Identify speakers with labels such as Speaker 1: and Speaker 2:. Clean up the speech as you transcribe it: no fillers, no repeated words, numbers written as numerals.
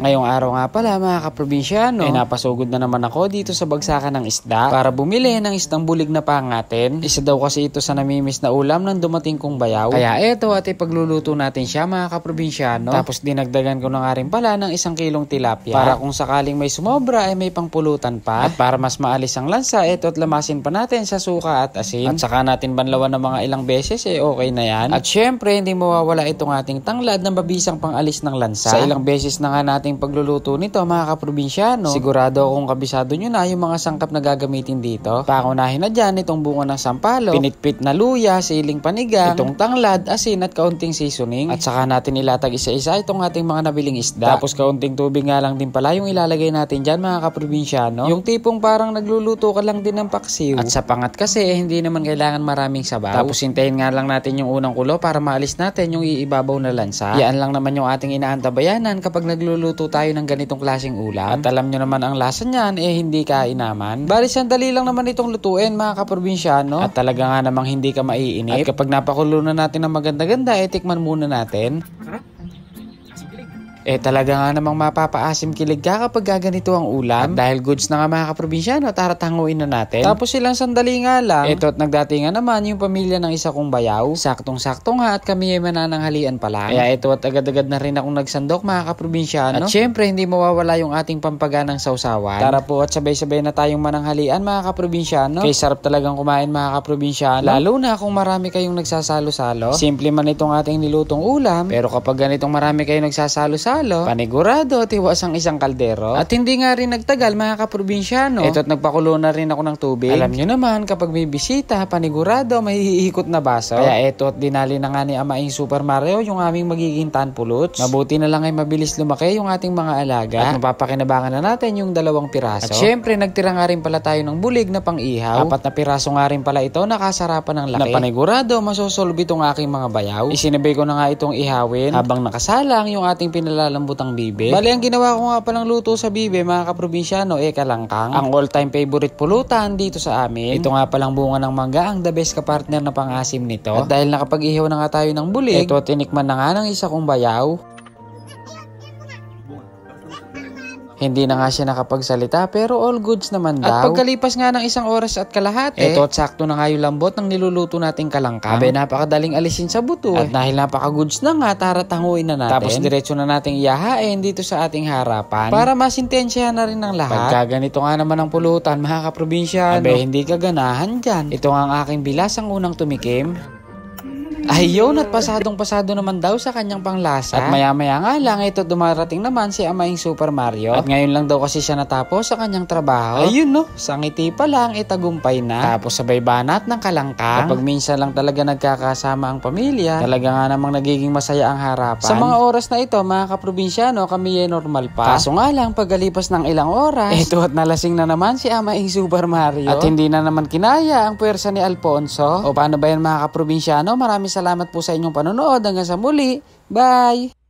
Speaker 1: Ngayong araw nga pala mga kaprobinsyano, napasugod na naman ako dito sa bagsakan ng isda para bumili ng isdang bulig na pangatin. Isa daw kasi ito sa namimiss na ulam ng dumating kong bayaw. Kaya eto at ipagluluto natin siya mga kaprobinsyano. Tapos dinagdagan ko na nga rin pala ng 1 kilong tilapia para kung sakaling may sumobra ay may pangpulutan pa. At para mas maalis ang lansa, eto at lamasin pa natin sa suka at asin. At saka natin banlawan ng mga ilang beses okay na yan. At syempre hindi mawawala itong ating tanglad na mabisang pangalis ng lansa. Sa ilang beses na nga natin pagluluto nito mga kaprobinsyano, sigurado akong kabisado nyo na yung mga sangkap na gagamitin dito. Paunahin na dyan itong bunga ng sampalo, pinitpit na luya, siling panigang, itong tanglad, asin at kaunting seasoning. At saka natin ilatag isa-isa itong ating mga nabiling isda. Tapos kaunting tubig nga lang din pala yung ilalagay natin dyan mga kaprobinsyano. Yung tipong parang nagluluto ka lang din ng paksiw. At sa pangat kasi hindi naman kailangan maraming sabaw. Tapos hintayin nga lang natin yung unang kulo para maalis natin yung iibabaw na lansa. Yan lang naman yung ating inaantabayanan kapag nagluluto tayo ng ganitong klaseng ulam. At alam nyo naman ang lasa niyan hindi kainaman. Bali sandali lang naman itong lutuin mga kaprobinsyano. At talaga nga namang hindi ka maiinip. At kapag napakulo na natin ng maganda-ganda tikman muna natin. Talaga nga namang mapapaasim kilig ka kapag gaganito ang ulam. At dahil goods na nga mga kaprobinsyano, taratanguin na natin. Tapos silang sandali nga lang, at nagdatingan naman yung pamilya ng isa kong bayaw. Saktong-sakto nga at kami ay manananghalian pa lang. Kaya at agad-agad na rin akong nagsandok mga kaprobinsyano. At syempre hindi mawawala yung ating pampaganang sausawan. Tara po at sabay-sabay na tayong mananghalian mga kaprobinsyano. Kaya sarap talagang kumain mga kaprobinsyano. Lalo na kung marami kayong nagsasalo-salo. Simple man itong ating nilutong ulam, pero kapag ganitong marami kayong nagsasalo-salo, panigurado tiwas ang isang kaldero. At hindi nga rin nagtagal mga kaprobinsyano, at nagpakulo na rin ako ng tubig. Alam nyo naman kapag may bisita, panigurado may hiikot na baso. Kaya at dinali na nga ni Amaing Super Mario yung aming magiging tanpuluts. Mabuti na lang ay mabilis lumaki yung ating mga alaga. At mapapakinabangan na natin yung 2 piraso. At syempre nagtira nga rin pala tayo ng bulig na pang-ihaw. 4 na piraso nga rin pala ito, nakasarapan ng laki. Na panigurado masosolve itong aking mga bayaw. Isinabay ko na nga itong ihawin habang nakasalang yung ating pinalalambutang bibe. Bali ang ginawa ko nga palang luto sa bibe mga kaprobinsyano kalangkang. Ang all-time favorite pulutan dito sa amin. Ito nga palang bunga ng mangga ang the best ka-partner na pang-asim nito. At dahil nakapag-ihaw na nga tayo ng bulig, tinikman na nga ng isa kong bayaw. Hindi na nga siya nakapagsalita pero all goods naman daw. At pagkalipas nga ng 1 oras at kalahati, at sakto na nga yung lambot ng niluluto nating kalangkang. Napakadaling alisin sa buto. At dahil napaka-goods na nga, taratanguin na natin. Tapos diretso na nating iyahain dito sa ating harapan para masintensyahan na rin ng lahat. Pagka ganito nga naman ang pulutan mga kaprobinsyano, hindi ka ganahan dyan. Ito nga ang aking bilas ang unang tumikim. Ayun, at pasadong-pasado naman daw sa kanyang panglasa. At maya-maya nga lang dumarating naman si Amaing Super Mario. At ngayon lang daw kasi siya natapos sa kanyang trabaho. Ayun sa ngiti pa lang tagumpay na. Tapos sabay banat ng kalangkang. Kapag minsan lang talaga nagkakasama ang pamilya, talaga nga namang nagiging masaya ang harapan. Sa mga oras na ito mga kaprobinsyano, kami normal pa. Kaso nga lang pagkalipas ng ilang oras, at nalasing na naman si Amaing Super Mario. At hindi na naman kinaya ang puwersa ni Alfonso. O paano ba yan mga kaprobinsyano? Maraming salamat po sa inyong panonood. Hanggang sa muli. Bye!